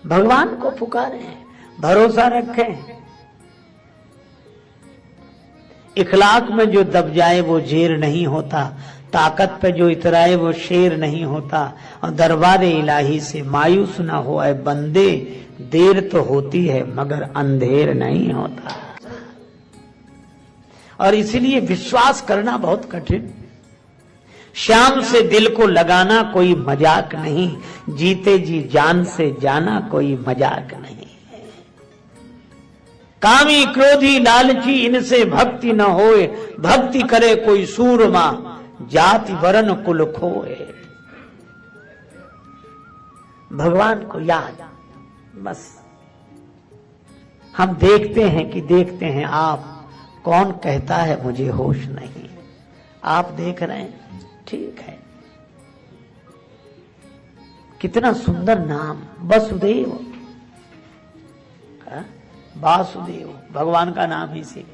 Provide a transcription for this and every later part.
भगवान को पुकारें, भरोसा रखें। इखलाक में जो दब जाए वो जेर नहीं होता, ताकत पे जो इतराए वो शेर नहीं होता, और दरबारे इलाही से मायूस ना हो ऐ बंदे, देर तो होती है मगर अंधेर नहीं होता। और इसलिए विश्वास करना बहुत कठिन। श्याम से दिल को लगाना कोई मजाक नहीं, जीते जी जान से जाना कोई मजाक नहीं। कामी क्रोधी लालची इनसे भक्ति न होए, भक्ति करे कोई सूरमा, जाति वरण कुल खोए। भगवान को याद, बस हम देखते हैं आप कौन कहता है मुझे होश नहीं। आप देख रहे हैं, ठीक है। कितना सुंदर नाम वसुदेव, वासुदेव भगवान का नाम ही से,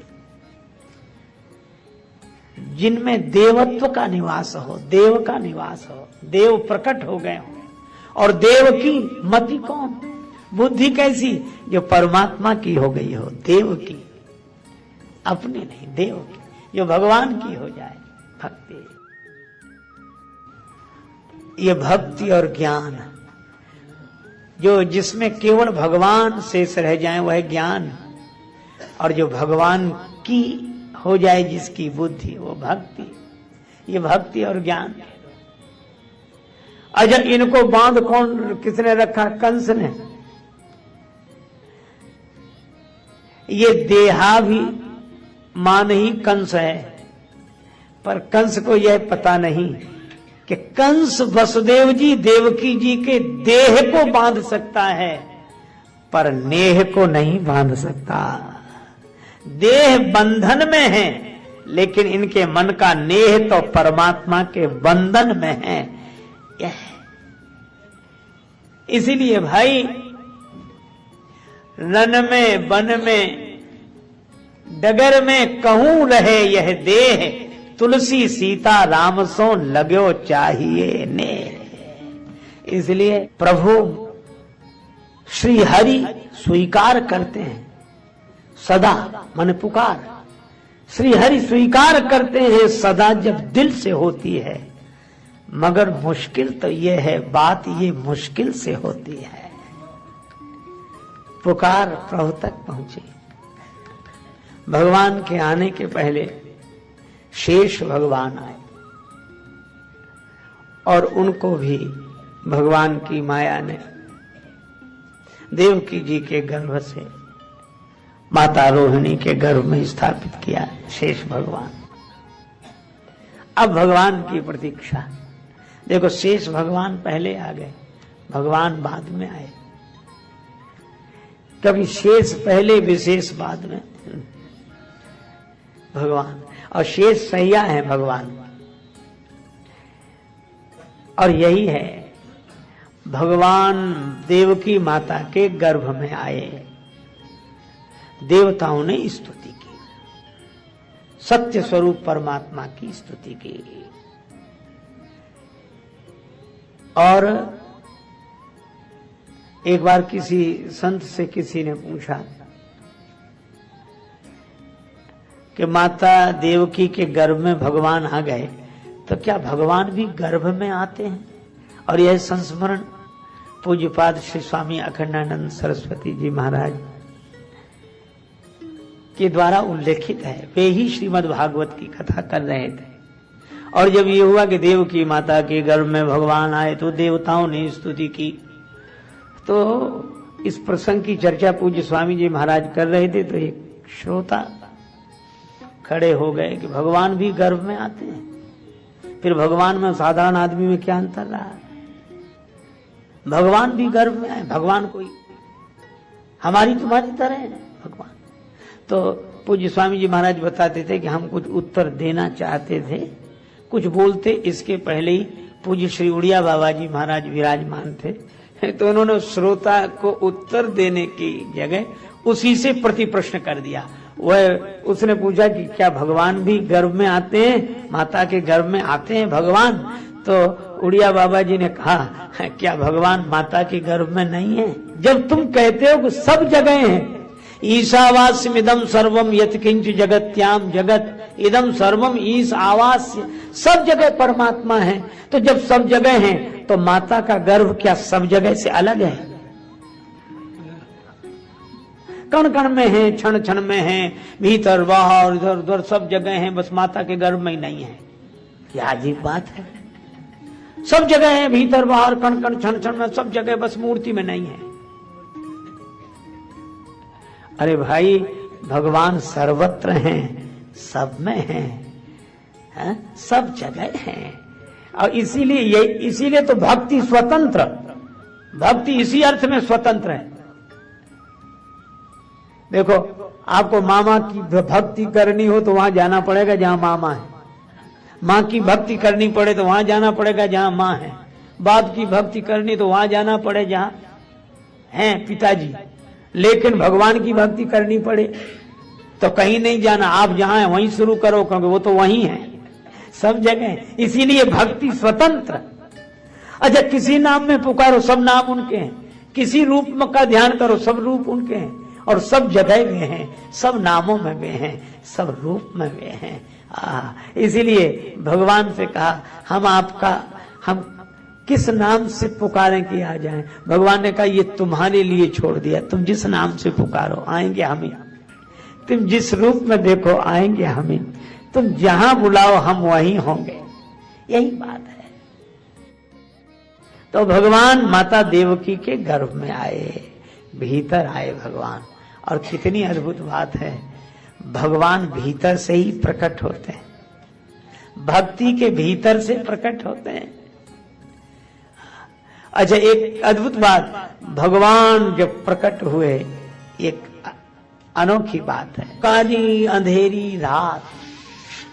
जिनमें देवत्व का निवास हो, देव का निवास हो, देव प्रकट हो गए हो। और देव की मति कौन, बुद्धि कैसी, जो परमात्मा की हो गई हो, देव की, अपनी नहीं, देव की, जो भगवान की हो जाए भक्ति। ये भक्ति और ज्ञान जो जिसमें केवल भगवान शेष रह जाए वह ज्ञान, और जो भगवान की हो जाए जिसकी बुद्धि वो भक्ति। ये भक्ति और ज्ञान। अच्छा, इनको बांध कौन किसने रखा? कंस ने। ये देहा भी मान ही कंस है, पर कंस को यह पता नहीं कि कंस वसुदेव जी देवकी जी के देह को बांध सकता है, पर नेह को नहीं बांध सकता। देह बंधन में है, लेकिन इनके मन का नेह तो परमात्मा के बंधन में है। यह इसीलिए भाई, रन में वन में डगर में कहूं रहे यह देह, तुलसी सीता राम सो लगो चाहिए ने। इसलिए प्रभु श्री हरि स्वीकार करते हैं सदा, मन पुकार। श्री हरि स्वीकार करते हैं सदा जब दिल से होती है, मगर मुश्किल तो ये है, बात ये मुश्किल से होती है। पुकार प्रभु तक पहुंची। भगवान के आने के पहले शेष भगवान आए, और उनको भी भगवान की माया ने देवकी जी के गर्भ से माता रोहिणी के गर्भ में स्थापित किया। शेष भगवान, अब भगवान की प्रतीक्षा। देखो, शेष भगवान पहले आ गए, भगवान बाद में आए। कभी शेष पहले, विशेष बाद में भगवान। और शेष सैया है भगवान। और यही है, भगवान देवकी माता के गर्भ में आए, देवताओं ने स्तुति की, सत्य स्वरूप परमात्मा की स्तुति की। और एक बार किसी संत से किसी ने पूछा कि माता देवकी के गर्भ में भगवान आ गए, तो क्या भगवान भी गर्भ में आते हैं? और यह संस्मरण पूज्यपाद श्री स्वामी अखंडानंद सरस्वती जी महाराज के द्वारा उल्लेखित है। वे ही श्रीमद् भागवत की कथा कर रहे थे, और जब ये हुआ कि देवकी माता के गर्भ में भगवान आए तो देवताओं ने स्तुति की। तो इस प्रसंग की चर्चा पूज्य स्वामी जी महाराज कर रहे थे, तो एक श्रोता खड़े हो गए कि भगवान भी गर्भ में आते हैं, फिर भगवान में साधारण आदमी में क्या अंतर रहा? भगवान भी गर्भ में आए, भगवान कोई हमारी तुम्हारी तरह है भगवान। तो पूज्य स्वामी जी महाराज बताते थे कि हम कुछ उत्तर देना चाहते थे, कुछ बोलते इसके पहले ही पूज्य श्री उड़िया बाबा जी महाराज विराजमान थे, तो उन्होंने श्रोता को उत्तर देने की जगह उसी से प्रति प्रश्न कर दिया। वह उसने पूछा कि क्या भगवान भी गर्भ में आते हैं, माता के गर्भ में आते हैं भगवान? तो उड़िया बाबा जी ने कहा, क्या भगवान माता के गर्भ में नहीं है? जब तुम कहते हो कि सब जगह है, ईशावास्यमिदं सर्वम यत्किंच जगत्याम जगत इदम सर्वम ईश आवास्य, सब जगह परमात्मा है। तो जब सब जगह है तो माता का गर्भ क्या सब जगह से अलग है? कण कण में है, क्षण क्षण में है, भीतर बाहर इधर उधर सब जगह है, बस माता के गर्भ में ही नहीं है। क्या अजीब बात है। सब जगह है, भीतर बाहर कण कण क्षण क्षण में सब जगह, बस मूर्ति में नहीं है। अरे भाई, भगवान सर्वत्र हैं, सब में हैं, सब जगह हैं। और इसीलिए तो भक्ति स्वतंत्र, भक्ति इसी अर्थ में स्वतंत्र है। देखो, आपको मामा की भक्ति करनी हो तो वहां जाना पड़ेगा जहां मामा है, माँ की भक्ति करनी पड़े तो वहां जाना पड़ेगा जहां माँ है, बाप की भक्ति करनी तो वहां जाना पड़े जहां हैं पिताजी। लेकिन भगवान की भक्ति करनी पड़े तो कहीं नहीं जाना, आप जहां हैं वहीं शुरू करो, क्योंकि वो तो वहीं है, सब जगह। इसीलिए भक्ति स्वतंत्र। अच्छा, किसी नाम में पुकारो, सब नाम उनके हैं, किसी रूप में का ध्यान करो, सब रूप उनके हैं, और सब जगह वे हैं, सब नामों में वे हैं, सब रूप में वे हैं। इसीलिए भगवान से कहा, हम किस नाम से पुकारें कि आ जाएं? भगवान ने कहा, ये तुम्हारे लिए छोड़ दिया, तुम जिस नाम से पुकारो आएंगे हम ही, तुम जिस रूप में देखो आएंगे हम ही, तुम जहां बुलाओ हम वहीं होंगे। यही बात है। तो भगवान माता देवकी के गर्भ में आए, भीतर आए भगवान। और कितनी अद्भुत बात है, भगवान भीतर से ही प्रकट होते हैं, भक्ति के भीतर से प्रकट होते हैं। अच्छा, एक अद्भुत बात, भगवान जब प्रकट हुए, एक अनोखी बात है। काली अंधेरी रात,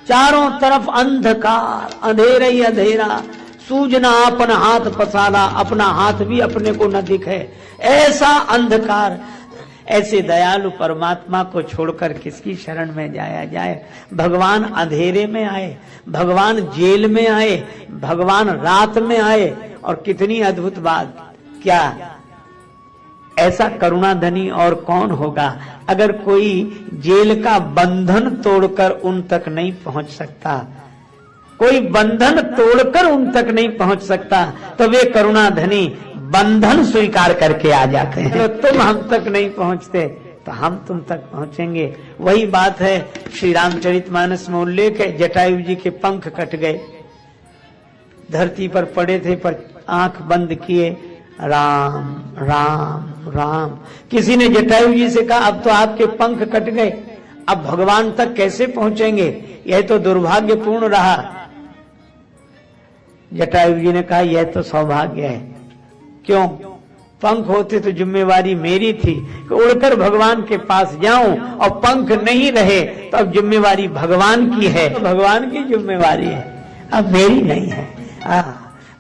चारों तरफ अंधकार, अंधेरा ही अंधेरा, सूझना अपन हाथ पसारा, अपना हाथ भी अपने को न दिखे, ऐसा अंधकार। ऐसे दयालु परमात्मा को छोड़कर किसकी शरण में जाया जाए? भगवान अंधेरे में आए, भगवान जेल में आए, भगवान रात में आए। और कितनी अद्भुत बात, क्या ऐसा करुणाधनी और कौन होगा? अगर कोई जेल का बंधन तोड़कर उन तक नहीं पहुंच सकता, कोई बंधन तोड़कर उन तक नहीं पहुंच सकता, तो वे करुणाधनी बंधन स्वीकार करके आ जाते हैं। तो तुम हम तक नहीं पहुंचते तो हम तुम तक पहुंचेंगे। वही बात है, श्री रामचरितमानस में उल्लेख है, जटायु जी के पंख कट गए, धरती पर पड़े थे, पर आंख बंद किए, राम राम राम। किसी ने जटायु जी से कहा, अब तो आपके पंख कट गए, अब भगवान तक कैसे पहुंचेंगे? यह तो दुर्भाग्यपूर्ण रहा। जटायु जी ने कहा, यह तो सौभाग्य है। क्यों? पंख होते तो जिम्मेवारी मेरी थी कि उड़कर भगवान के पास जाऊं, और पंख नहीं रहे तो अब जिम्मेवारी भगवान की है, तो भगवान की जिम्मेवारी है, अब मेरी नहीं है।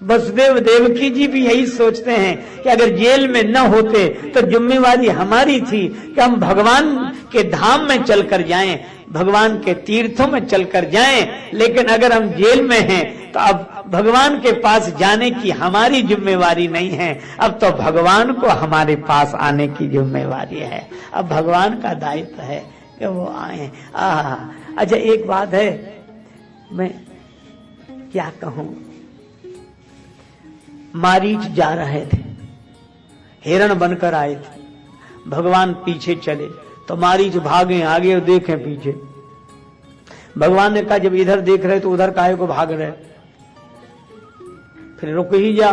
वसुदेव देवकी जी भी यही सोचते हैं कि अगर जेल में न होते तो जिम्मेवारी हमारी थी कि हम भगवान के धाम में चलकर जाएं, भगवान के तीर्थों में चलकर जाएं। लेकिन अगर हम जेल में हैं तो अब भगवान के पास जाने की हमारी जिम्मेवारी नहीं है, अब तो भगवान को हमारे पास आने की जिम्मेवारी है। अब भगवान का दायित्व है कि वो आए। अच्छा, एक बात है, मैं क्या कहूं, मारीच जा रहे थे, हिरण बनकर आए थे, भगवान पीछे चले तो मारीच भागे आगे और देखें पीछे। भगवान ने कहा, जब इधर देख रहे तो उधर काहे को भाग रहे, फिर रुक ही जा,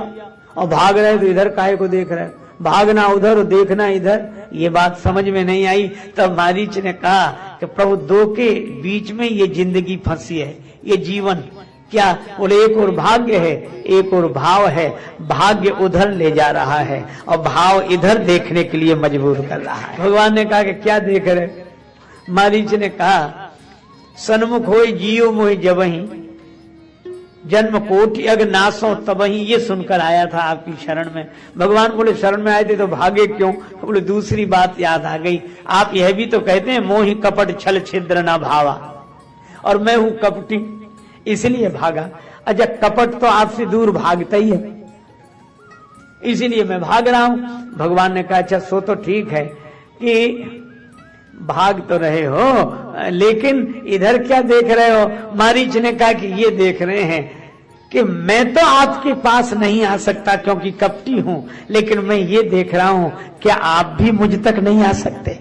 और भाग रहे तो इधर काहे को देख रहे, भागना उधर और देखना इधर। ये बात समझ में नहीं आई। तब मारीच ने कहा कि प्रभु, दो के बीच में ये जिंदगी फंसी है, ये जीवन। क्या? बोले, एक और भाग्य है, एक और भाव है, भाग्य उधर ले जा रहा है और भाव इधर देखने के लिए मजबूर कर रहा है। भगवान ने कहा कि क्या देख रहे? मारीच ने कहा, सन्मुख होई जियो मोहि जबहि, जन्म कोटि अग नासो तबहि। ये सुनकर आया था आपकी शरण में। भगवान बोले, शरण में आए थे तो भागे क्यों? बोले, दूसरी बात याद आ गई, आप यह भी तो कहते हैं, मोहि कपट छल छिद्र न भावा, और मैं हूं कपटी इसलिए भागा। अच्छा, कपट तो आपसे दूर भागता ही है, इसीलिए मैं भाग रहा हूं। भगवान ने कहा अच्छा सो तो ठीक है कि भाग तो रहे हो, लेकिन इधर क्या देख रहे हो? मारीच ने कहा कि ये देख रहे हैं कि मैं तो आपके पास नहीं आ सकता क्योंकि कपटी हूं, लेकिन मैं ये देख रहा हूं क्या आप भी मुझ तक नहीं आ सकते?